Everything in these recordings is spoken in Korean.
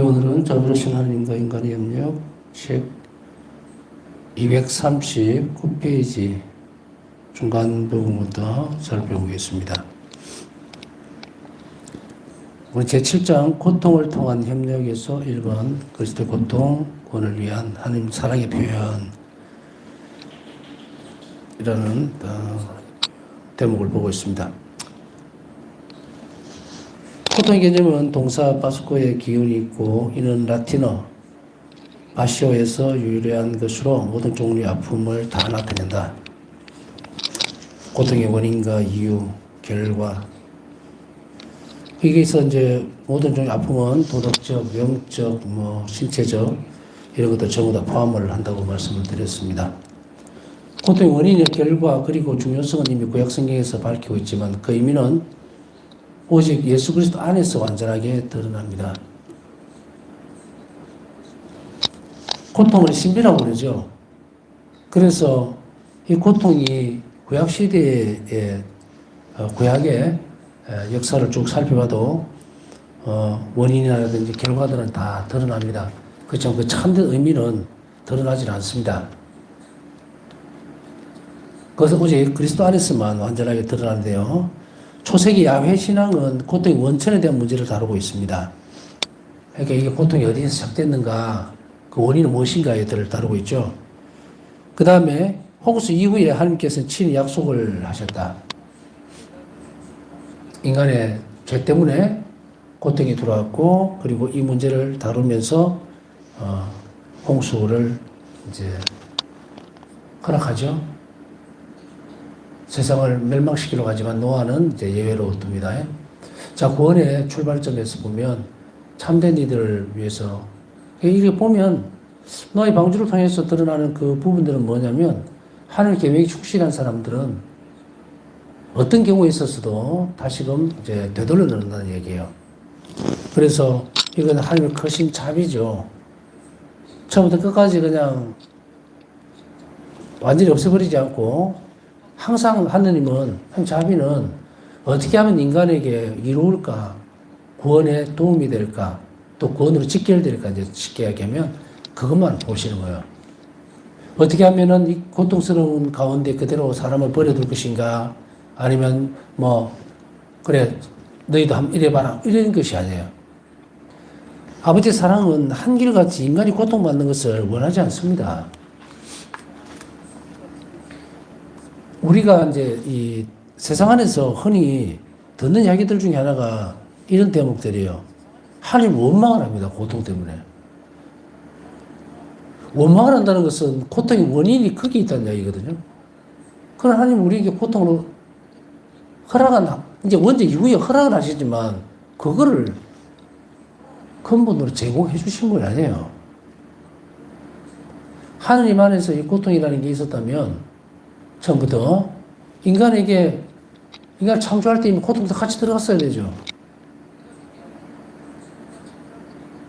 오늘은 자비로우신 하나님과 인간의 영역 책 239페이지 중간 부분부터 살펴보겠습니다. 우리 제7장 고통을 통한 협력에서 1번 그리스도의 고통, 구원을 위한 하나님 사랑의 표현이라는 대목을 보고 있습니다. 고통의 개념은 동사 바스코의 기운이 있고 이는 라틴어 바시오에서 유래한 것으로 모든 종류의 아픔을 다 나타낸다. 고통의 원인과 이유, 결과. 여기서 이제 모든 종류의 아픔은 도덕적, 영적, 신체적 이런 것들 전부 다 포함을 한다고 말씀을 드렸습니다. 고통의 원인의 결과 그리고 중요성은 이미 구약 성경에서 밝히고 있지만 그 의미는 오직 예수 그리스도 안에서 완전하게 드러납니다. 고통을 신비라고 그러죠. 그래서 이 고통이 구약 시대의 구약의 역사를 쭉 살펴봐도 원인이라든지 결과들은 다 드러납니다. 그렇지만 그 참된 의미는 드러나질 않습니다. 그것은 오직 그리스도 안에서만 완전하게 드러나는데요. 초세기 야훼 신앙은 고통의 원천에 대한 문제를 다루고 있습니다. 그러니까 이게 고통이 어디서 시작됐는가, 그 원인은 무엇인가에 대해서 다루고 있죠. 그 다음에 홍수 이후에 하나님께서는 친히 약속을 하셨다. 인간의 죄 때문에 고통이 들어왔고, 그리고 이 문제를 다루면서 홍수를 이제 허락하죠. 세상을 멸망시키려고 하지만 노아는 이제 예외로 둡니다. 자, 구원의 출발점에서 보면 참된 이들을 위해서 이렇게 보면 노아의 방주를 통해서 드러나는 그 부분들은 뭐냐면 하늘 계획이 충실한 사람들은 어떤 경우에 있어서도 다시금 이제 되돌려 놓는다는 얘기예요. 그래서 이건 하나님의 크신 자비죠. 처음부터 끝까지 그냥 완전히 없애버리지 않고 항상 하느님은, 자비는 어떻게 하면 인간에게 이로울까, 구원에 도움이 될까, 또 구원으로 직결될까, 이제 쉽게 얘기하면 그것만 보시는 거예요. 어떻게 하면은 이 고통스러운 가운데 그대로 사람을 버려둘 것인가, 아니면 그래, 너희도 한번 이래봐라, 이런 것이 아니에요. 아버지의 사랑은 한결같이 인간이 고통받는 것을 원하지 않습니다. 우리가 이제 이 세상 안에서 흔히 듣는 이야기들 중에 하나가 이런 대목들이에요. 하나님 원망을 합니다. 고통 때문에. 원망을 한다는 것은 고통의 원인이 크게 있다는 이야기거든요. 그러나 하나님 우리에게 고통으로 이제 원죄 이후에 허락을 하시지만 그거를 근본으로 제공해 주신 건 아니에요. 하나님 안에서 이 고통이라는 게 있었다면 처음부터 인간을 창조할 때 이미 고통도 같이 들어갔어야 되죠.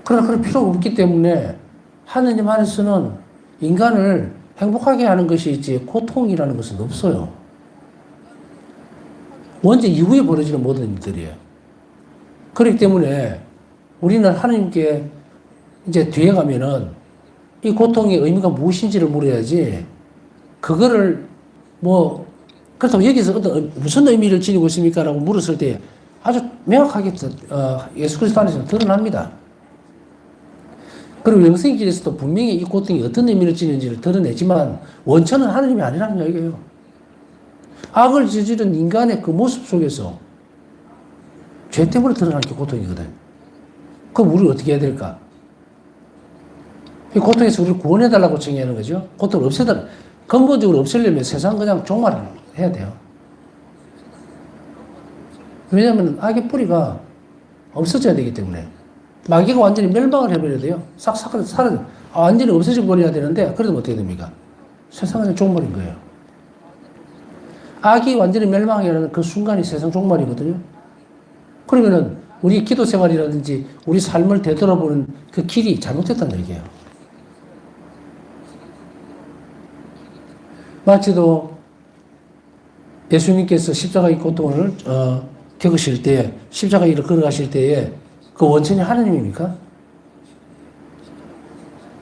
그러나 그럴 필요가 없기 때문에 하느님 안에서는 인간을 행복하게 하는 것이 있지 고통이라는 것은 없어요. 원죄 이후에 벌어지는 모든 일들이에요. 그렇기 때문에 우리는 하나님께 이제 뒤에 가면은 이 고통의 의미가 무엇인지를 물어야지 그거를 그렇다고 여기서 무슨 의미를 지니고 있습니까? 라고 물었을 때 아주 명확하게 예수 그리스도 안에서 드러납니다. 그리고 영생의 길에서도 분명히 이 고통이 어떤 의미를 지니는지를 드러내지만 원천은 하나님이 아니라는 얘기예요. 악을 저지른 인간의 그 모습 속에서 죄 때문에 드러나는 게 고통이거든. 그럼 우리 어떻게 해야 될까? 이 고통에서 우리를 구원해달라고 정의하는 거죠. 고통을 없애달라. 근본적으로 없애려면 세상 그냥 종말을 해야 돼요. 왜냐하면 악의 뿌리가 없어져야 되기 때문에. 마귀가 완전히 멸망을 해버려야 돼요. 싹 사라져. 완전히 없어져 버려야 되는데, 그러면 어떻게 됩니까? 세상은 종말인 거예요. 악이 완전히 멸망하는 그 순간이 세상 종말이거든요. 그러면은 우리 기도 생활이라든지 우리 삶을 되돌아보는 그 길이 잘못됐다는 얘기예요. 마치도 예수님께서 십자가의 고통을 겪으실 때, 십자가의 길을 걸어가실 때에 그 원천이 하나님입니까?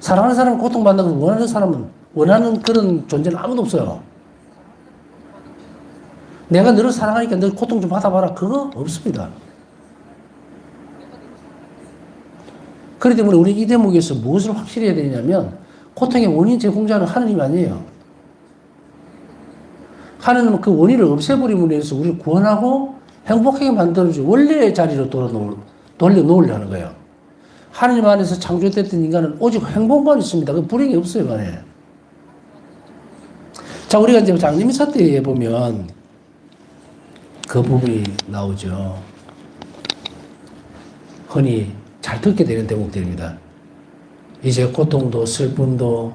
사랑하는 사람은 고통받는 걸 원하는 사람은, 원하는 그런 존재는 아무도 없어요. 내가 너를 사랑하니까 너 고통 좀 받아봐라. 그거 없습니다. 그렇기 때문에 우리 이 대목에서 무엇을 확실히 해야 되냐면, 고통의 원인 제공자는 하느님 아니에요. 하느님은 그 원인을 없애버림으로 해서 우리를 구원하고 행복하게 만들어주고 원래의 자리로 돌려놓으려는 거예요. 하느님 안에서 창조됐던 인간은 오직 행복만 있습니다. 그 불행이 없어요, 안에. 자, 우리가 이제 장림이사 때에 보면 그 부분이 나오죠. 흔히 잘 듣게 되는 대목들입니다. 이제 고통도 슬픔도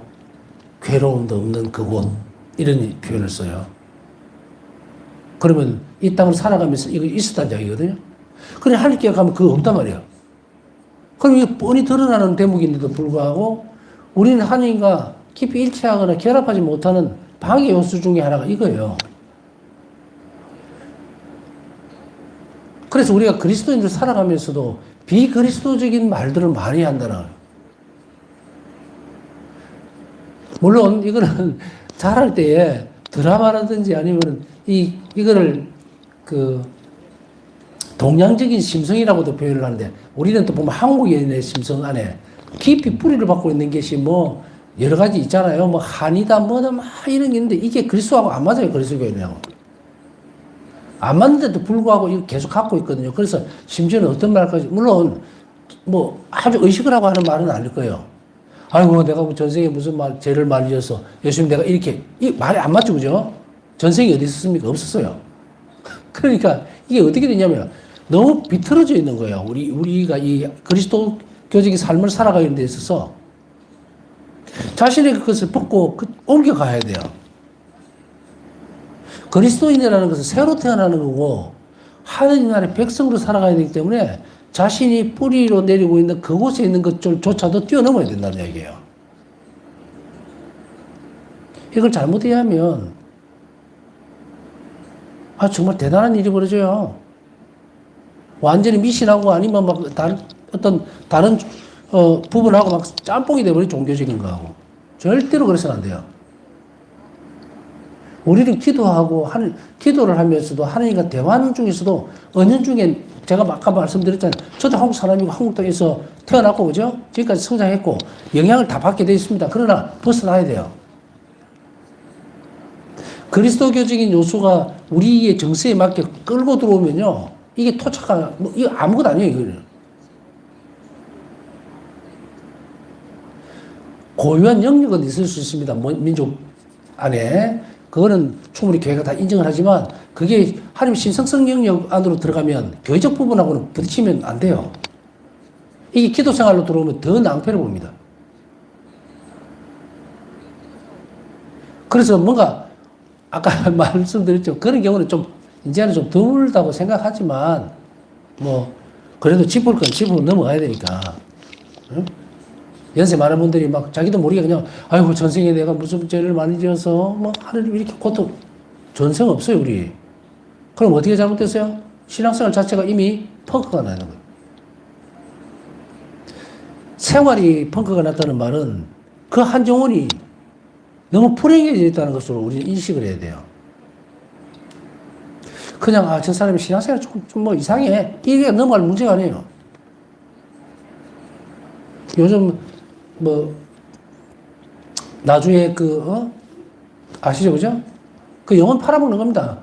괴로움도 없는 그곳, 이런 표현을 써요. 그러면 이 땅을 살아가면서 이거 있었다는 이야기거든요. 그래 하나님께 가면 그거 없단 말이에요. 그럼 이게 뻔히 드러나는 대목인데도 불구하고 우리는 하나님과 깊이 일치하거나 결합하지 못하는 방해 요소 중에 하나가 이거예요. 그래서 우리가 그리스도인들 살아가면서도 비그리스도적인 말들을 많이 한다는 거예요. 물론 이거는 잘할 때에 드라마라든지 아니면 이거를 그 동양적인 심성이라고도 표현을 하는데, 우리는 또 보면 한국인의 심성 안에 깊이 뿌리를 받고 있는 것이 뭐 여러 가지 있잖아요. 뭐 한이다 뭐다 막 이런 게 있는데 이게 그리스도하고 안 맞아요. 그리스도교회는요. 안 맞는데도 불구하고 이거 계속 갖고 있거든요. 그래서 심지어는 어떤 말까지, 물론 뭐 아주 의식을 하고 하는 말은 아닐 거예요. 아이고 내가 뭐 전생에 무슨 죄를 많이 지어서 예수님 내가 이렇게, 이 말이 안 맞죠, 그죠? 전생에 어디 있었습니까? 없었어요. 그러니까 이게 어떻게 되냐면 너무 비틀어져 있는 거예요. 우리가 이 그리스도교적인 삶을 살아가는 데 있어서 자신의 그것을 벗고 옮겨가야 돼요. 그리스도인이라는 것은 새로 태어나는 거고 하느님 나라의 백성으로 살아가야 되기 때문에 자신이 뿌리로 내리고 있는 그곳에 있는 것조차도 뛰어넘어야 된다는 얘기예요. 이걸 잘못해야 하면 정말 대단한 일이 벌어져요. 완전히 미신하고 아니면 막 다른 부분하고 막 짬뽕이 돼버린 종교적인 거하고. 절대로 그래서는 안 돼요. 우리는 기도를 하면서도 하나님과 대화하는 중에서도 은연중에 제가 아까 말씀드렸잖아요. 저도 한국 사람이고 한국 땅에서 태어났고, 그죠? 지금까지 성장했고, 영향을 다 받게 되어 있습니다. 그러나 벗어나야 돼요. 그리스도교적인 요소가 우리의 정서에 맞게 끌고 들어오면요. 이게 토착한, 이거 아무것도 아니에요, 이거는. 고유한 영역은 있을 수 있습니다. 민족 안에. 그거는 충분히 교회가 다 인정을 하지만 그게 하나님 신성성 영역 안으로 들어가면 교회적 부분하고는 부딪히면 안 돼요. 이게 기도 생활로 들어오면 더 낭패를 봅니다. 그래서 뭔가 아까 말씀드렸죠. 그런 경우는 이제는 좀 드물다고 생각하지만 뭐 그래도 짚을 건 짚고 넘어가야 되니까. 응? 연세 많은 분들이 막 자기도 모르게 그냥 아이고 전생에 내가 무슨 죄를 많이 지어서 뭐 하느님 이렇게 고통, 전생 없어요 우리. 그럼 어떻게 잘못됐어요? 신앙생활 자체가 이미 펑크가 나는 거예요. 생활이 펑크가 났다는 말은 그 한 영혼이 너무 불행해져 있다는 것으로 우리는 인식을 해야 돼요. 그냥 저 사람이 신앙생활 좀 뭐 이상해 이게 넘어갈 문제가 아니에요. 요즘 뭐 나중에 아시죠, 그죠? 그 영혼 팔아먹는 겁니다.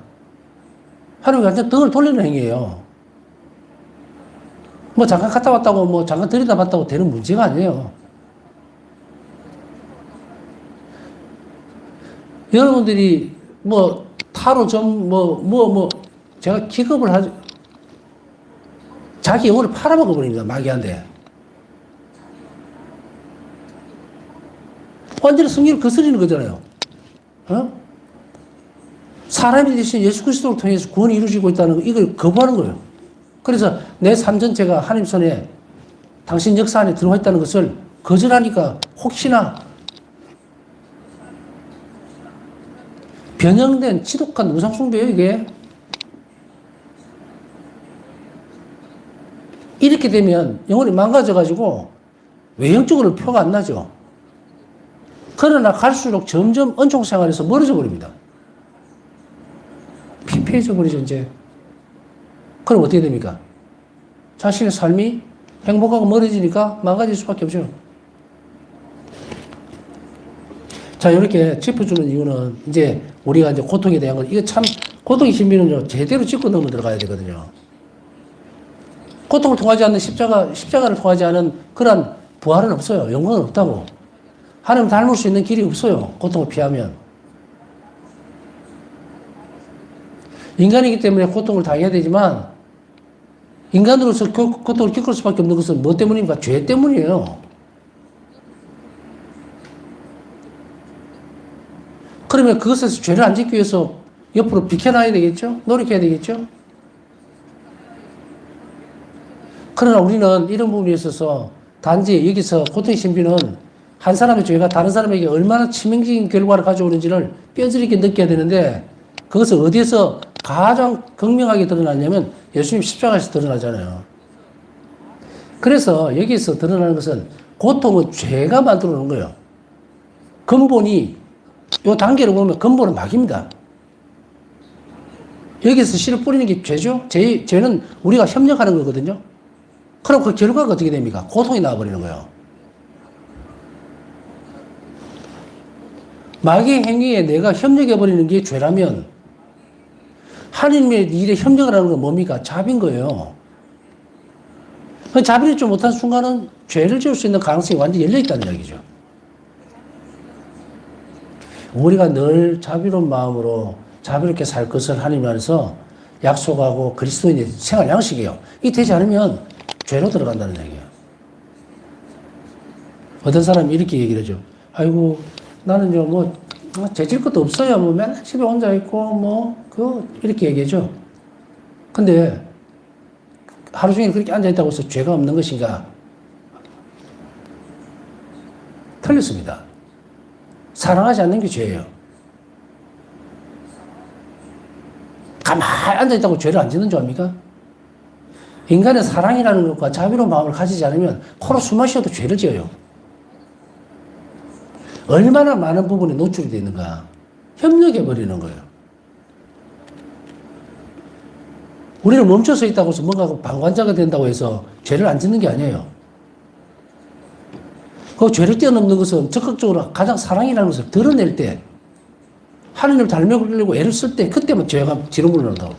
하나님 완전 등을 돌리는 행위예요. 뭐 잠깐 갔다 왔다고 뭐 잠깐 들여다 봤다고 되는 문제가 아니에요. 여러분들이 뭐 타로점 제가 기겁을 하죠. 자기 영혼을 팔아먹어 버립니다. 마귀한테. 완전히 성경을 거스리는 거잖아요. 사람이 대신 예수 그리스도를 통해서 구원이 이루어지고 있다는 거, 이걸 거부하는 거예요. 그래서 내 삶 전체가 하나님 손에 당신 역사 안에 들어와 있다는 것을 거절하니까 혹시나 변형된 지독한 우상숭배예요, 이게. 이렇게 되면 영혼이 망가져가지고 외형적으로 표가 안 나죠. 그러나 갈수록 점점 은총 생활에서 멀어져 버립니다. 피폐해져 버리죠, 이제. 그럼 어떻게 됩니까? 자신의 삶이 행복하고 멀어지니까 망가질 수밖에 없죠. 자, 이렇게 짚어주는 이유는 이제 우리가 이제 고통에 대한 건, 이거 참, 고통의 신비는요, 제대로 짚고 넘어 들어가야 되거든요. 고통을 통하지 않는 십자가를 통하지 않은 그런 부활은 없어요. 영광은 없다고. 하나님 닮을 수 있는 길이 없어요. 고통을 피하면. 인간이기 때문에 고통을 당해야 되지만, 인간으로서 고통을 겪을 수밖에 없는 것은 뭐 때문입니까? 죄 때문이에요. 그러면 그것에서 죄를 안 짓기 위해서 옆으로 비켜나야 되겠죠? 노력해야 되겠죠? 그러나 우리는 이런 부분에 있어서 단지 여기서 고통의 신비는 한 사람의 죄가 다른 사람에게 얼마나 치명적인 결과를 가져오는지를 뼈저리게 느껴야 되는데, 그것을 어디에서 가장 극명하게 드러났냐면 예수님 십자가에서 드러나잖아요. 그래서 여기서 드러나는 것은 고통은 죄가 만들어 놓은 거예요. 근본이, 이 단계로 보면 근본은 마귀입니다. 여기서 씨를 뿌리는 게 죄죠? 죄는 우리가 협력하는 거거든요. 그럼 그 결과가 어떻게 됩니까? 고통이 나와버리는 거예요. 마귀의 행위에 내가 협력해버리는 게 죄라면, 하나님의 일에 협력을 하는 건 뭡니까? 자비인 거예요. 그 자비를 좀 못한 순간은 죄를 지을 수 있는 가능성이 완전히 열려있다는 이야기죠. 우리가 늘 자비로운 마음으로 자비롭게 살 것을 하나님 안에서 약속하고 그리스도인의 생활 양식이에요. 이 되지 않으면 죄로 들어간다는 얘기예요. 어떤 사람이 이렇게 얘기를 하죠. 아이고, 나는요, 죄질 것도 없어요. 맨날 집에 혼자 있고, 이렇게 얘기하죠. 근데, 하루 종일 그렇게 앉아있다고 해서 죄가 없는 것인가? 틀렸습니다. 사랑하지 않는 게 죄예요. 가만히 앉아있다고 죄를 안 짓는 줄 압니까? 인간의 사랑이라는 것과 자비로운 마음을 가지지 않으면 코로 숨 마셔도 죄를 지어요. 얼마나 많은 부분에 노출이 되어 있는가. 협력해버리는 거예요. 우리는 멈춰서 있다고 해서 뭔가 방관자가 된다고 해서 죄를 안 짓는 게 아니에요. 그 죄를 뛰어넘는 것은 적극적으로 가장 사랑이라는 것을 드러낼 때, 하나님을 닮아보려고 애를 쓸 때, 그때만 죄가 지름을 넣는다고.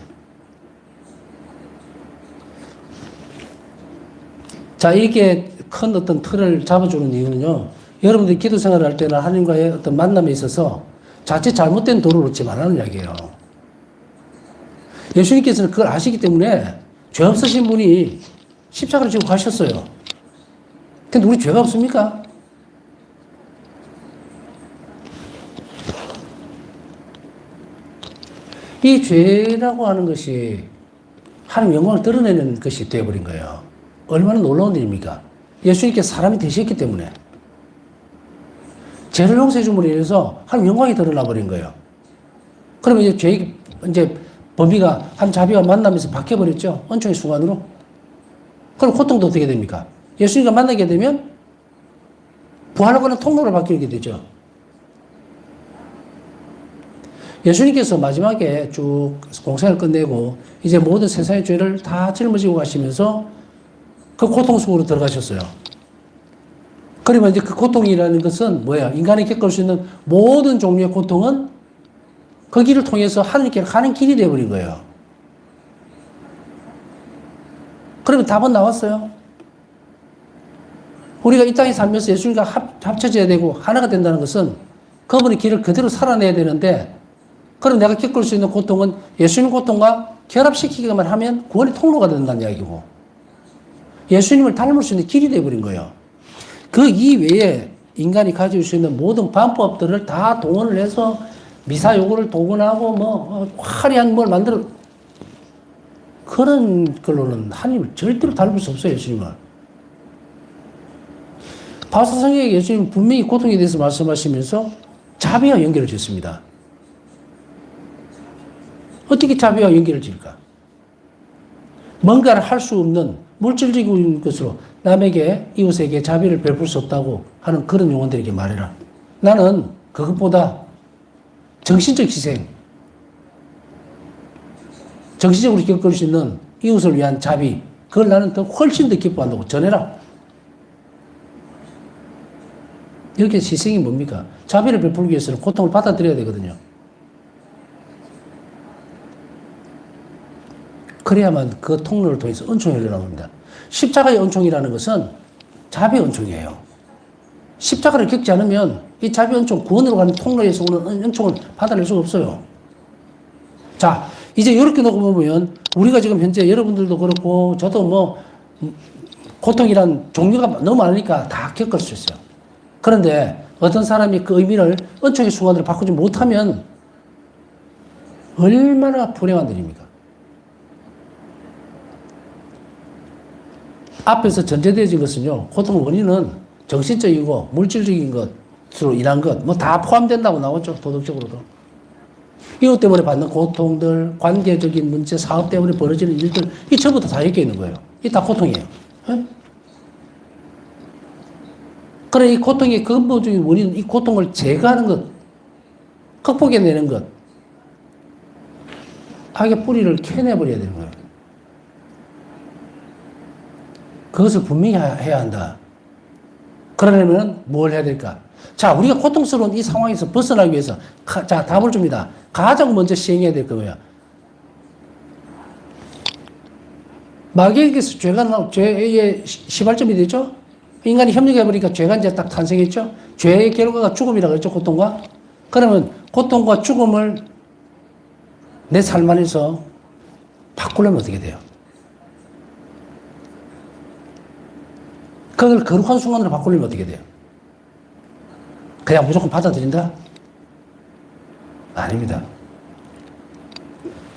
자, 이게 큰 어떤 틀을 잡아주는 이유는요, 여러분들이 기도 생활을 할 때나 하나님과의 어떤 만남에 있어서 자칫 잘못된 도를 놓지 말라는 이야기예요. 예수님께서는 그걸 아시기 때문에 죄 없으신 분이 십자가를 지고 가셨어요. 근데 우리 죄가 없습니까? 이 죄라고 하는 것이 하나님 영광을 드러내는 것이 되어버린 거예요. 얼마나 놀라운 일입니까? 예수님께서 사람이 되셨기 때문에. 죄를 용서해 줌으로 인해서 하나님 영광이 드러나 버린 거예요. 그러면 이제 범위가 한 자비와 만나면서 바뀌어버렸죠. 은총의 순간으로. 그럼 고통도 어떻게 됩니까? 예수님과 만나게 되면 부활하고는 통로로 바뀌게 되죠. 예수님께서 마지막에 쭉 공생을 끝내고 이제 모든 세상의 죄를 다 짊어지고 가시면서 그 고통 속으로 들어가셨어요. 그러면 이제 그 고통이라는 것은 뭐야? 인간이 겪을 수 있는 모든 종류의 고통은 그 길을 통해서 하나님께 가는 길이 되어버린 거예요. 그러면 답은 나왔어요. 우리가 이 땅에 살면서 예수님과 합쳐져야 되고 하나가 된다는 것은 그분의 길을 그대로 살아내야 되는데, 그럼 내가 겪을 수 있는 고통은 예수님 고통과 결합시키기만 하면 구원의 통로가 된다는 이야기고, 예수님을 닮을 수 있는 길이 되어버린 거예요. 그 이외에 인간이 가질 수 있는 모든 방법들을 다 동원을 해서 미사 요구를 동원하고 화려한 뭘 만들어, 그런 걸로는 하나님을 절대로 닮을 수 없어요, 예수님을. 바울사성경에 예수님 분명히 고통에 대해서 말씀하시면서 자비와 연결을 짓습니다. 어떻게 자비와 연결을 지을까? 뭔가를 할 수 없는 물질적인 것으로 남에게, 이웃에게 자비를 베풀 수 없다고 하는 그런 용어들에게 말해라. 나는 그것보다 정신적 희생, 정신적으로 겪을 수 있는 이웃을 위한 자비, 그걸 나는 더 훨씬 더 기뻐한다고 전해라. 이렇게 희생이 뭡니까? 자비를 베풀기 위해서는 고통을 받아들여야 되거든요. 그래야만 그 통로를 통해서 은총이 흘러나옵니다. 십자가의 은총이라는 것은 자비 은총이에요. 십자가를 겪지 않으면 이 자비 은총, 구원으로 가는 통로에서 오는 은총을 받아낼 수가 없어요. 자, 이제 이렇게 놓고 보면 우리가 지금 현재 여러분들도 그렇고 저도 뭐 고통이란 종류가 너무 많으니까 다 겪을 수 있어요. 그런데 어떤 사람이 그 의미를 은총의 순간으로 바꾸지 못하면 얼마나 불행한 일입니까? 앞에서 전제되어진 것은요, 고통 원인은 정신적이고 물질적인 것으로 인한 것, 뭐 다 포함된다고 나오죠, 도덕적으로도. 이것 때문에 받는 고통들, 관계적인 문제, 사업 때문에 벌어지는 일들, 이 전부 다 엮여 있는 거예요. 이 다 고통이에요. 예? 그래, 이 고통의 근본적인 원인은 이 고통을 제거하는 것, 극복해내는 것, 악의 뿌리를 캐내버려야 되는 거예요. 그것을 분명히 해야 한다. 그러려면 뭘 해야 될까? 자, 우리가 고통스러운 이 상황에서 벗어나기 위해서, 자, 답을 줍니다. 가장 먼저 시행해야 될 거예요. 마귀에게서 죄의 시발점이 되죠? 인간이 협력해버리니까 죄가 이제 딱 탄생했죠? 죄의 결과가 죽음이라고 했죠, 고통과? 그러면 고통과 죽음을 내 삶 안에서 바꾸려면 어떻게 돼요? 그걸 거룩한 순간으로 바꾸려면 어떻게 돼요? 그냥 무조건 받아들인다? 아닙니다.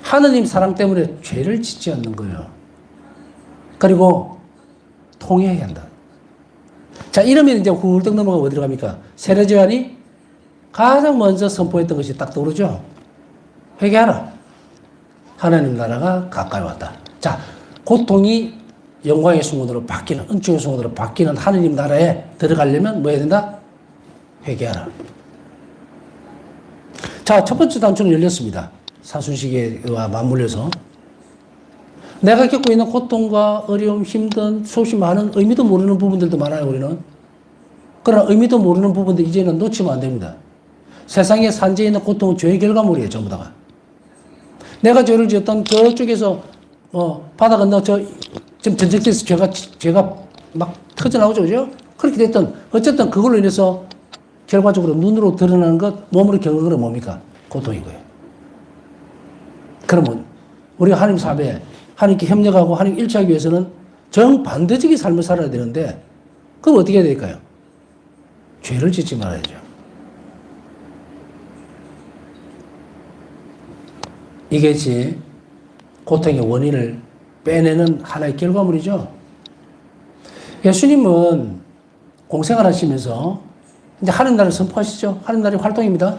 하느님 사랑 때문에 죄를 짓지 않는 거예요. 그리고 통회해야 한다. 자, 이러면 이제 훌떡 넘어가고 어디로 갑니까? 세례요한이 가장 먼저 선포했던 것이 딱 떠오르죠? 회개하라. 하나님 나라가 가까이 왔다. 자, 고통이 영광의 순간으로 바뀌는, 은총의 순간으로 바뀌는 하느님 나라에 들어가려면 뭐 해야 된다? 회개하라. 자, 첫 번째 단추는 열렸습니다. 사순시계와 맞물려서. 내가 겪고 있는 고통과 어려움, 힘든, 수없이 많은 의미도 모르는 부분들도 많아요, 우리는. 그러나 의미도 모르는 부분들 이제는 놓치면 안 됩니다. 세상에 산재에 있는 고통은 죄의 결과물이에요, 전부 다가. 내가 죄를 지었던 저쪽에서, 바다 건너 지금 전쟁터에서 죄가 막 터져나오죠, 그죠? 그렇게 됐던, 어쨌든 그걸로 인해서 결과적으로 눈으로 드러나는 것, 몸으로 겪는 건 뭡니까? 고통이고요. 그러면 우리가 하나님 사업에 하나님께 협력하고 하나님 일치하기 위해서는 정반대적인 삶을 살아야 되는데, 그럼 어떻게 해야 될까요? 죄를 짓지 말아야죠. 이것이 고통의 원인을 빼내는 하나의 결과물이죠. 예수님은 공생활 하시면서 이제 하는 날을 선포하시죠. 하는 날이 활동입니다.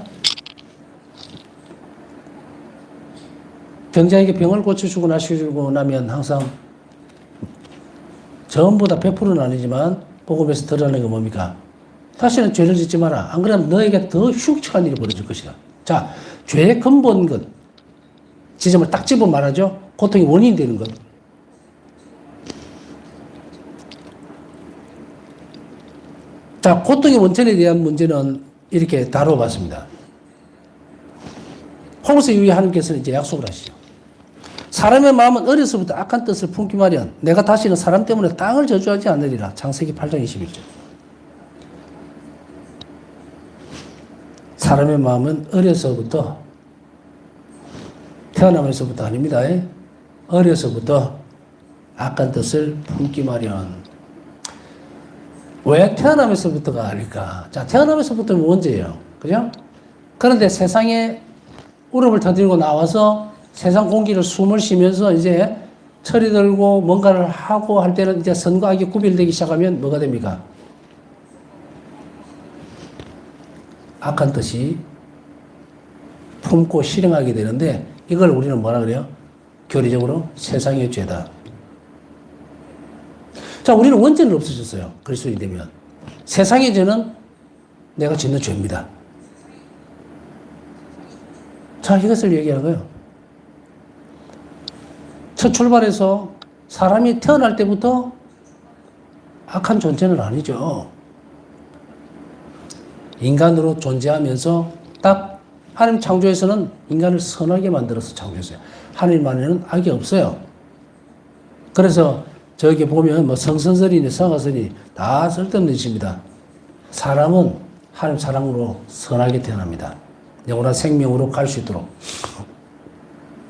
병자에게 병을 고쳐주고 나셔주고 나면 항상 전부 다 100%는 아니지만 복음에서 드러나는 건 뭡니까? 다시는 죄를 짓지 마라. 안 그러면 너에게 더 흉측한 일이 벌어질 것이다. 자, 죄의 근본 것, 지점을 딱 집어 말하죠. 고통이 원인이 되는 것. 자, 고통의 원천에 대한 문제는 이렇게 다뤄봤습니다. 홍수 이후에 하나님께서는 이제 약속을 하시죠. 사람의 마음은 어려서부터 악한 뜻을 품기 마련. 내가 다시는 사람 때문에 땅을 저주하지 않으리라. 창세기 8장 21절. 사람의 마음은 어려서부터, 태어나면서부터 아닙니다. 어려서부터 악한 뜻을 품기 마련. 왜 태어나면서부터가 아닐까? 자, 태어나면서부터는 언제예요? 그죠? 그런데 세상에 울음을 터뜨리고 나와서 세상 공기를 숨을 쉬면서 이제 철이 들고 뭔가를 하고 할 때는 이제 선과 악이 구별되기 시작하면 뭐가 됩니까? 악한 뜻이 품고 실행하게 되는데 이걸 우리는 뭐라 그래요? 교리적으로 세상의 죄다. 자, 우리는 원죄는 없어졌어요. 그리스도인 되면. 세상의 죄는 내가 짓는 죄입니다. 자, 이것을 얘기하는 거예요. 첫 출발해서 사람이 태어날 때부터 악한 존재는 아니죠. 인간으로 존재하면서 딱 하나님 창조에서는 인간을 선하게 만들어서 창조했어요. 하나님 안에는 악이 없어요. 그래서 저기 보면 뭐 성선설이니 성하설이 다 쓸데없는 짓입니다. 사람은 하나님 사랑으로 선하게 태어납니다. 영원한 생명으로 갈 수 있도록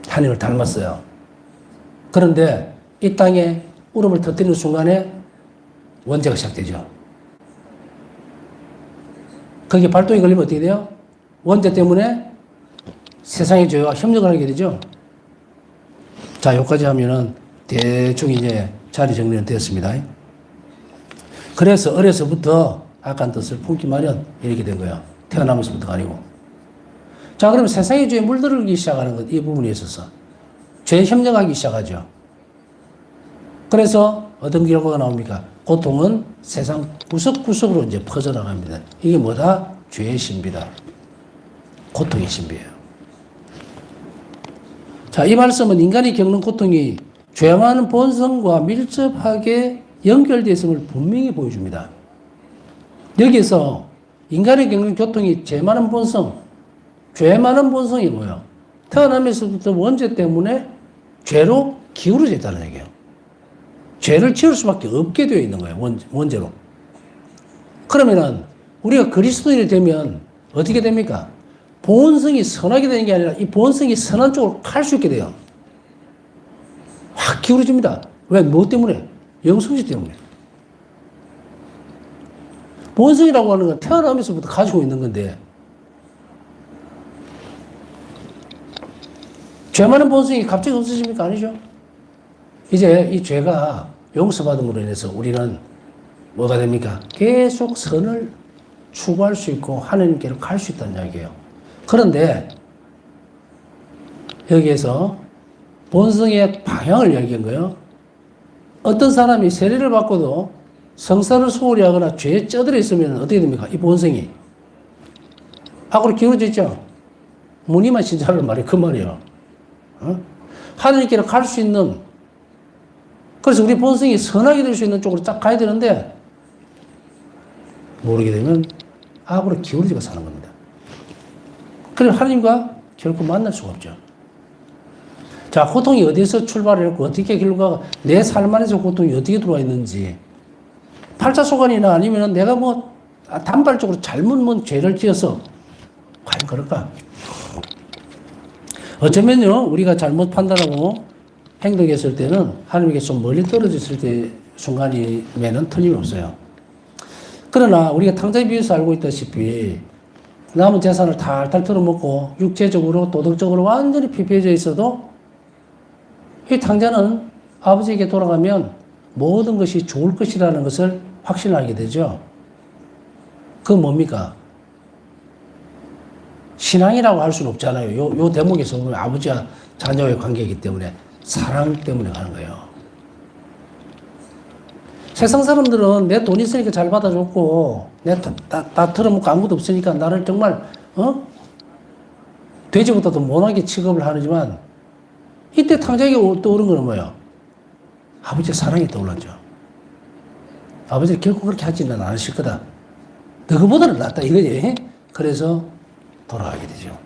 하나님을 닮았어요. 그런데 이 땅에 울음을 터뜨리는 순간에 원죄가 시작되죠. 거기에 발동이 걸리면 어떻게 돼요? 원죄 때문에 세상의 죄와 협력을 하게 되죠. 자, 여기까지 하면은 대충 이제 자리 정리는 되었습니다. 그래서 어려서부터 악한 뜻을 품기 마련 이렇게 된 거예요. 태어나면서부터가 아니고. 자, 그러면 세상의 죄에 물들기 시작하는 것, 이 부분에 있어서 죄에 협력하기 시작하죠. 그래서 어떤 결과가 나옵니까? 고통은 세상 구석구석으로 이제 퍼져나갑니다. 이게 뭐다? 죄의 신비다. 고통의 신비예요. 자, 이 말씀은 인간이 겪는 고통이 죄만은 본성과 밀접하게 연결되어 있음을 분명히 보여줍니다. 여기서 인간이 겪는 고통이 죄 많은 본성, 죄 많은 본성이 뭐예요? 태어나면서부터 원죄 때문에 죄로 기울어져 있다는 얘기예요. 죄를 지을 수밖에 없게 되어 있는 거예요. 원죄로. 그러면은 우리가 그리스도인이 되면 어떻게 됩니까? 본성이 선하게 되는 게 아니라 이 본성이 선한 쪽으로 갈 수 있게 돼요. 확 기울어집니다. 왜? 뭐 때문에? 영성질 때문에. 본성이라고 하는 건 태어나면서부터 가지고 있는 건데 죄 많은 본성이 갑자기 없어집니까? 아니죠. 이제 이 죄가 용서받음으로 인해서 우리는 뭐가 됩니까? 계속 선을 추구할 수 있고 하나님께로 갈 수 있다는 이야기예요. 그런데 여기에서 본성의 방향을 이야기한 거예요. 어떤 사람이 세례를 받고도 성사를 소홀히 하거나 죄에 쩌들어 있으면 어떻게 됩니까? 이 본성이 악으로 기울어져 있죠. 무늬만 신자라는 말이 그 말이에요. 하나님께로 갈 수 있는, 그래서 우리 본성이 선하게 될 수 있는 쪽으로 딱 가야 되는데 모르게 되면 악으로 기울어지고 사는 겁니다. 그래서 하나님과 결코 만날 수가 없죠. 자, 고통이 어디서 출발했고 어떻게 결과가 내 삶 안에서 고통이 어떻게 들어와 있는지, 팔자소관이나 아니면 내가 뭐 단발적으로 잘못 죄를 지어서 과연 그럴까? 어쩌면요, 우리가 잘못 판단하고 행동했을 때는 하나님께 좀 멀리 떨어졌을 때 순간이면은 틀림없어요. 그러나 우리가 탕자에 비해서 알고 있다시피 남은 재산을 탈탈 털어먹고 육체적으로 도덕적으로 완전히 피폐해져 있어도 이 탕자는 아버지에게 돌아가면 모든 것이 좋을 것이라는 것을 확신하게 되죠. 그건 뭡니까? 신앙이라고 할 수는 없잖아요. 요 대목에서 보면 아버지와 자녀의 관계이기 때문에 사랑 때문에 가는 거예요. 세상 사람들은 내 돈 있으니까 잘 받아줬고 내 다 털어먹고 아무도 없으니까 나를 정말 돼지보다도 못하게 취급을 하지만 이때 탕자에게 떠오른 건 뭐예요? 아버지의 사랑이 떠올랐죠. 아버지는 결코 그렇게 하지는 않으실 거다. 너그보다는 낫다 이거지. 그래서 돌아가게 되죠.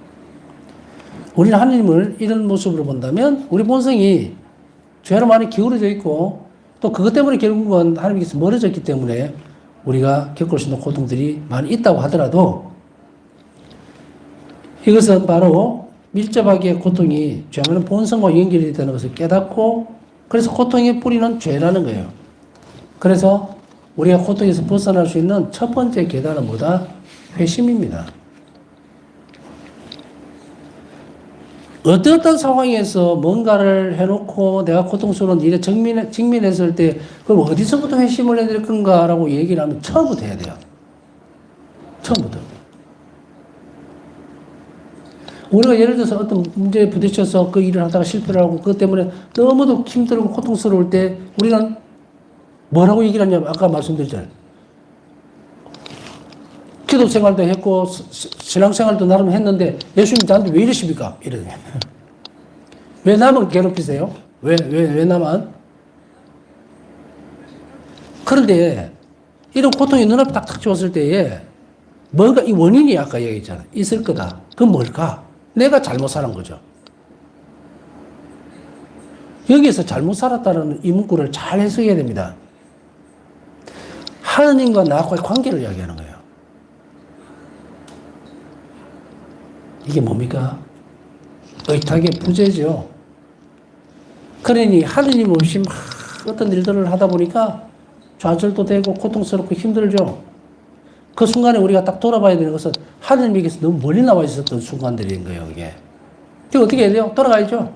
우리는 하나님을 이런 모습으로 본다면 우리 본성이 죄로 많이 기울어져 있고 또 그것 때문에 결국은 하나님께서 멀어졌기 때문에 우리가 겪을 수 있는 고통들이 많이 있다고 하더라도 이것은 바로 밀접하게 고통이 죄하는 본성과 연결이 되는 것을 깨닫고 그래서 고통의 뿌리는 죄라는 거예요. 그래서 우리가 고통에서 벗어날 수 있는 첫 번째 계단은 뭐다? 회심입니다. 어떤 상황에서 뭔가를 해놓고 내가 고통스러운 일에 직면했을 때 그럼 어디서부터 회심을 해야 될 건가라고 얘기를 하면 처음부터 해야 돼요. 처음부터. 우리가 예를 들어서 어떤 문제에 부딪혀서 그 일을 하다가 실패를 하고 그것 때문에 너무도 힘들고 고통스러울 때 우리는 뭐라고 얘기를 하냐면 아까 말씀드렸잖아요. 기도 생활도 했고, 신앙 생활도 나름 했는데, 예수님 저한테 왜 이러십니까? 이러네. 왜 나만 괴롭히세요? 왜 나만? 그런데, 이런 고통이 눈앞에 딱딱 찍었을 때에, 뭔가 이 원인이 아까 얘기했잖아. 있을 거다. 그건 뭘까? 내가 잘못 살은 거죠. 여기에서 잘못 살았다는 이 문구를 잘 해석해야 됩니다. 하느님과 나와의 관계를 이야기하는 거예요. 이게 뭡니까? 의탁의 부재죠. 그러니 하느님 없이 막 어떤 일들을 하다 보니까 좌절도 되고 고통스럽고 힘들죠. 그 순간에 우리가 딱 돌아봐야 되는 것은 하느님에게서 너무 멀리 나와 있었던 순간들인 거예요, 이게. 그럼 어떻게 해야 돼요? 돌아가야죠.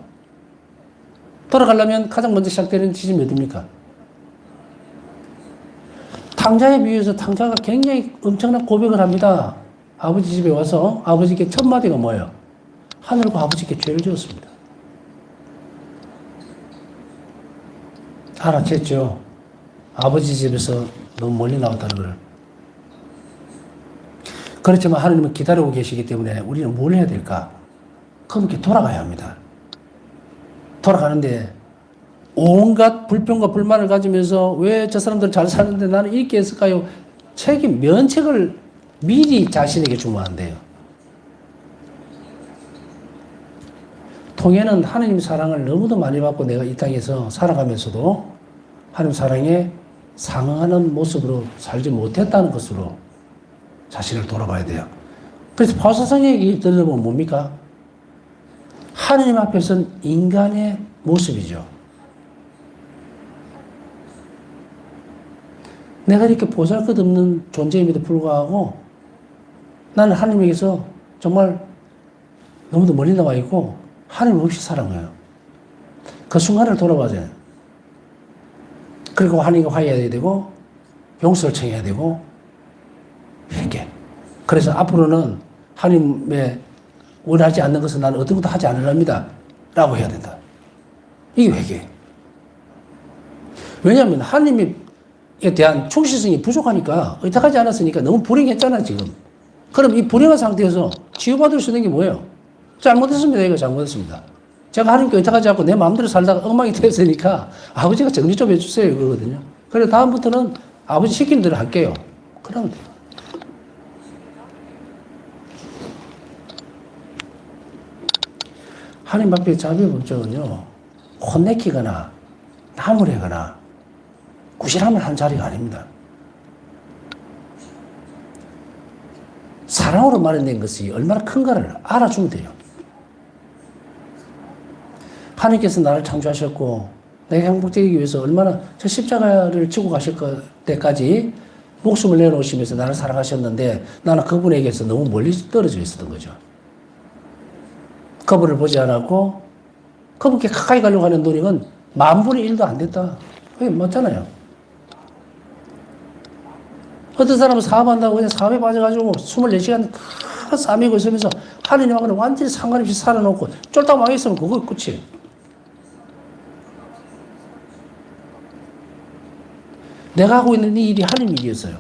돌아가려면 가장 먼저 시작되는 지점이 어딥니까? 탕자에 비유해서 탕자가 굉장히 엄청난 고백을 합니다. 아버지 집에 와서 아버지께 첫 마디가 뭐예요? 하늘과 아버지께 죄를 지었습니다. 알아챘죠. 아버지 집에서 너무 멀리 나왔다는 걸. 그렇지만 하나님은 기다리고 계시기 때문에 우리는 뭘 해야 될까? 그분께 돌아가야 합니다. 돌아가는데 온갖 불평과 불만을 가지면서 왜 저 사람들 잘 사는데 나는 이렇게 했을까요? 면책을 미리 자신에게 주면 안 돼요. 통해는 하나님 사랑을 너무도 많이 받고 내가 이 땅에서 살아가면서도 하나님 사랑에 상응하는 모습으로 살지 못했다는 것으로 자신을 돌아봐야 돼요. 그래서 바울사상 얘기 들어보면 뭡니까? 하나님 앞에서는 인간의 모습이죠. 내가 이렇게 보잘것없는 존재임에도 불구하고 나는 하나님에게서 정말 너무도 멀리 나와 있고 하나님 없이 살은 거예요. 그 순간을 돌아봐줘요. 그리고 하나님과 화해해야 되고 용서를 청해야 되고 이렇게. 그래서 앞으로는 하나님의 원하지 않는 것은 나는 어떤 것도 하지 않으랍니다. 라고 해야 된다. 이게 회개예요. 왜냐하면 하나님에 대한 충실성이 부족하니까 의탁하지 않았으니까 너무 불행했잖아 지금. 그럼 이 불행한 상태에서 치유받을 수 있는 게 뭐예요? 잘못했습니다. 이거 잘못했습니다. 제가 하나님께 의탁하지 않고 내 마음대로 살다가 엉망이 되었으니까 아버지가 정리 좀 해주세요. 그러거든요. 그래서 다음부터는 아버지 시키는 대로 할게요. 그러면 돼요. 하나님 앞에 자비의 법칙은요, 혼내키거나 나무래거나 구실함을 한 자리가 아닙니다. 사랑으로 마련된 것이 얼마나 큰가를 알아주면 돼요. 하나님께서 나를 창조하셨고 내가 행복되기 위해서 얼마나 저 십자가를 지고 가실 때까지 목숨을 내놓으시면서 나를 사랑하셨는데 나는 그분에게서 너무 멀리 떨어져 있었던 거죠. 그분을 보지 않았고 그분께 가까이 가려고 하는 노력은 10,000분의 1도 안 됐다. 그게 맞잖아요. 어떤 사람은 사업한다고 그냥 사업에 빠져가지고 24시간 다 싸매고 있으면서 하느님하고는 완전히 상관없이 살아놓고 쫄딱 망했으면 그거 끝이에요. 내가 하고 있는 이 일이 하나님 일이었어요.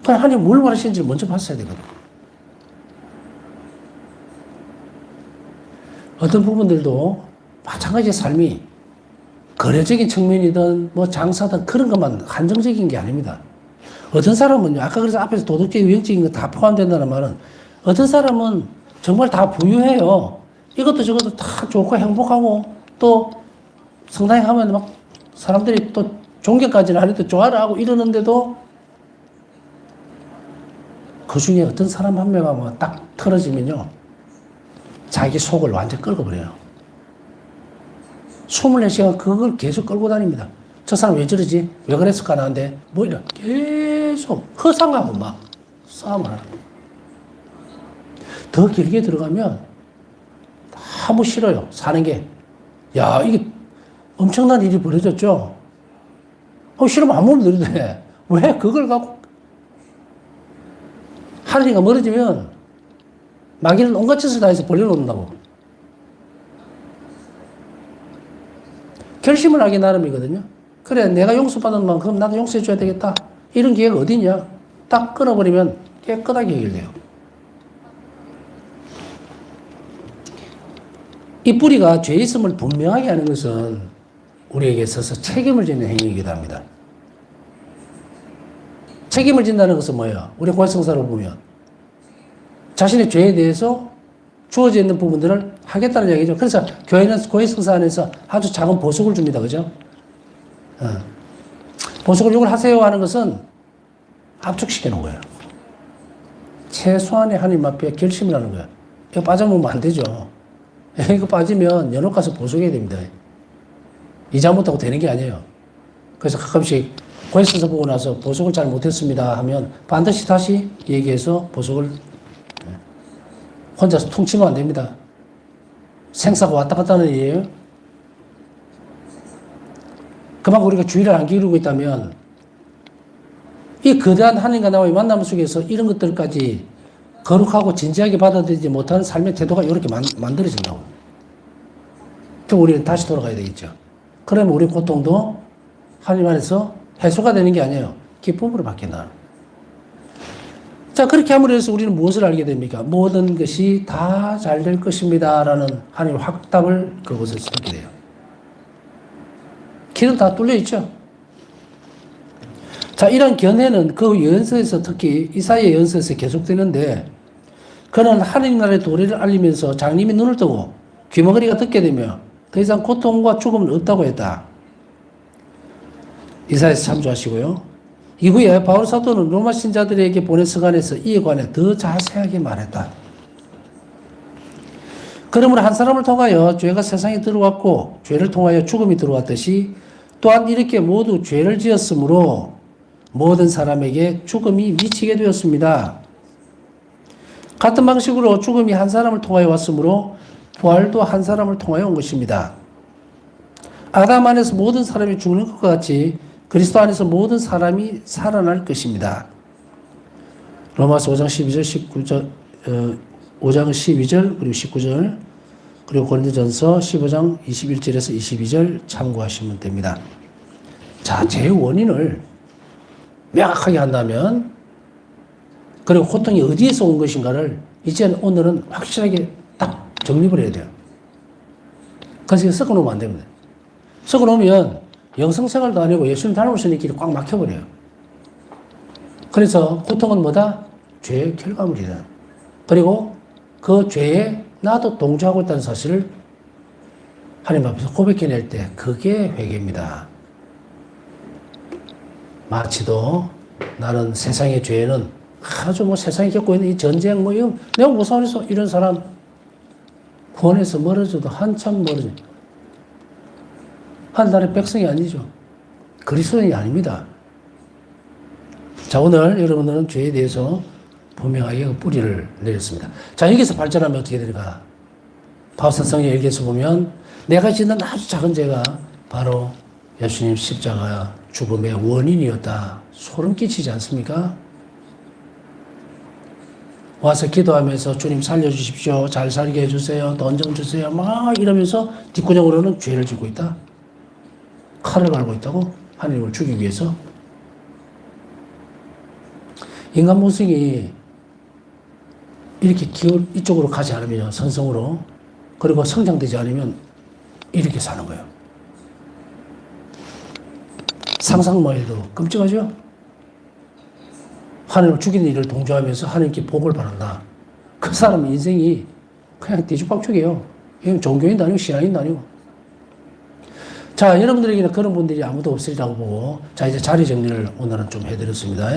그냥 하나님 뭘 원하시는지 먼저 봤어야 되거든. 어떤 부분들도 마찬가지의 삶이 거래적인 측면이든 뭐 장사든 그런 것만 한정적인 게 아닙니다. 어떤 사람은요, 아까 그래서 앞에서 도덕적인, 영적인 거 다 포함된다는 말은 어떤 사람은 정말 다 부유해요. 이것도 저것도 다 좋고 행복하고 또 성당에 가면 막 사람들이 또 존경까지는 하는데 좋아를 하고 이러는데도 그 중에 어떤 사람 한 명하고 딱 틀어지면요, 자기 속을 완전 끌고 버려요. 24시간 그걸 계속 끌고 다닙니다. 저 사람 왜 저러지? 왜 그랬을까 나한테? 뭐 이래. 계속 허상하고 막 싸움을 하는 거예요. 더 길게 들어가면 너무 싫어요. 사는 게. 야, 이게 엄청난 일이 벌어졌죠? 싫으면 안 먹으면 되는데 왜 그걸 갖고 하늘이가 멀어지면 마귀는 온갖 짓을 다 해서 벌려놓는다고. 결심을 하기 나름이거든요. 그래, 내가 용서받은 만큼 나도 용서해줘야 되겠다. 이런 기회가 어디 있냐? 딱 끊어버리면 깨끗하게 해결돼요. 이 뿌리가 죄 있음을 분명하게 하는 것은 우리에게 있어서 책임을 지는 행위이기도 합니다. 책임을 진다는 것은 뭐예요? 우리 고해성사로 보면 자신의 죄에 대해서 주어져 있는 부분들을 하겠다는 얘기죠. 그래서 교회는 고해성사 안에서 아주 작은 보석을 줍니다. 그죠? 보석을 이걸 하세요 하는 것은 압축시켜 놓은 거예요. 최소한의 하나님 앞에 결심을 하는 거예요. 이거 빠져먹으면 안 되죠. 이거 빠지면 연옥 가서 보석해야 됩니다. 이 잘못하고 되는 게 아니에요. 그래서 가끔씩 고해성사 보고 나서 보석을 잘 못했습니다 하면 반드시 다시 얘기해서 보석을 혼자서 퉁치면 안 됩니다. 생사가 왔다 갔다 하는 일이에요. 그만큼 우리가 주의를 안 기울이고 있다면 이 거대한 하나님과 나와의 만남 속에서 이런 것들까지 거룩하고 진지하게 받아들이지 못하는 삶의 태도가 이렇게 만들어진다고. 그럼 우리는 다시 돌아가야 되겠죠. 그러면 우리 고통도 하나님 안에서 해소가 되는 게 아니에요. 기쁨으로 바뀐다. 자, 그렇게 함으로 해서 우리는 무엇을 알게 됩니까? 모든 것이 다 잘 될 것입니다. 라는 하나님의 확답을 그곳에서 듣게 돼요. 길은 다 뚫려 있죠. 자, 이런 견해는 그 예언서에서 특히 이사야 예언서에서 계속되는데 그는 하나님 나라의 도리를 알리면서 장님이 눈을 뜨고 귀머거리가 듣게 되며 더 이상 고통과 죽음은 없다고 했다. 이사야에서 참조하시고요. 이후에 바울 사도는 로마 신자들에게 보낸 서간에서 이에 관해 더 자세하게 말했다. 그러므로 한 사람을 통하여 죄가 세상에 들어왔고 죄를 통하여 죽음이 들어왔듯이 또한 이렇게 모두 죄를 지었으므로 모든 사람에게 죽음이 미치게 되었습니다. 같은 방식으로 죽음이 한 사람을 통하여 왔으므로 부활도 한 사람을 통하여 온 것입니다. 아담 안에서 모든 사람이 죽는 것과 같이 그리스도 안에서 모든 사람이 살아날 것입니다. 로마서 5장 12절, 19절, 5장 12절, 그리고 19절, 그리고 고린도전서 15장 21절에서 22절 참고하시면 됩니다. 자, 죄의 원인을 명확하게 한다면, 그리고 고통이 어디에서 온 것인가를 이제 오늘은 확실하게 딱 정립을 해야 돼요. 그래서 섞어 놓으면 안 됩니다. 섞어 놓으면 영성생활도 아니고 예수님 닮을 수 있는 길이 꽉 막혀버려요. 그래서 고통은 뭐다? 죄의 결과물이다. 그리고 그 죄에 나도 동조하고 있다는 사실을 하나님 앞에서 고백해낼 때 그게 회개입니다. 마치도 나는 세상의 죄에는 아주 세상에 겪고 있는 이 전쟁 이거 내가 무서워서 이런 사람 구원에서 멀어져도 한참 멀어져. 한 나라의 백성이 아니죠. 그리스도인이 아닙니다. 자, 오늘 여러분들은 죄에 대해서 분명하게 뿌리를 내렸습니다. 자, 여기서 발전하면 어떻게 될까? 바울사성에 여기에서 보면 내가 짓는 아주 작은 죄가 바로 예수님 십자가 죽음의 원인이었다. 소름 끼치지 않습니까? 와서 기도하면서 주님 살려주십시오. 잘 살게 해주세요. 돈 좀 주세요. 막 이러면서 뒷구녕으로는 죄를 짓고 있다. 칼을 갈고 있다고? 하나님을 죽이기 위해서? 인간 모습이 이렇게 이쪽으로 가지 않으면 선성으로 그리고 성장되지 않으면 이렇게 사는 거예요. 상상만 해도 끔찍하죠? 하나님을 죽이는 일을 동조하면서 하나님께 복을 바란다. 그 사람 인생이 그냥 뒤죽박죽이에요. 이건 종교인도 아니고 신앙인도 아니고. 자, 여러분들에게는 그런 분들이 아무도 없으리라고 보고, 자, 이제 자리 정리를 오늘은 좀 해드렸습니다.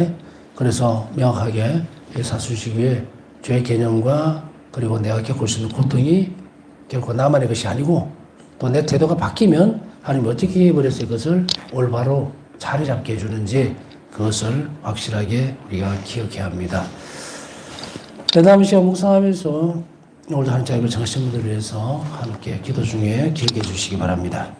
그래서 명확하게 사수시기에 죄의 개념과 그리고 내가 겪을 수 있는 고통이 결코 나만의 것이 아니고 또 내 태도가 바뀌면 하나님 어떻게 해버려서 이것을 올바로 자리 잡게 해주는지 그것을 확실하게 우리가 기억해야 합니다. 그 다음 시간 묵상하면서 오늘도 하나님 자격을 정하신 분들을 위해서 함께 기도 중에 기억해 주시기 바랍니다.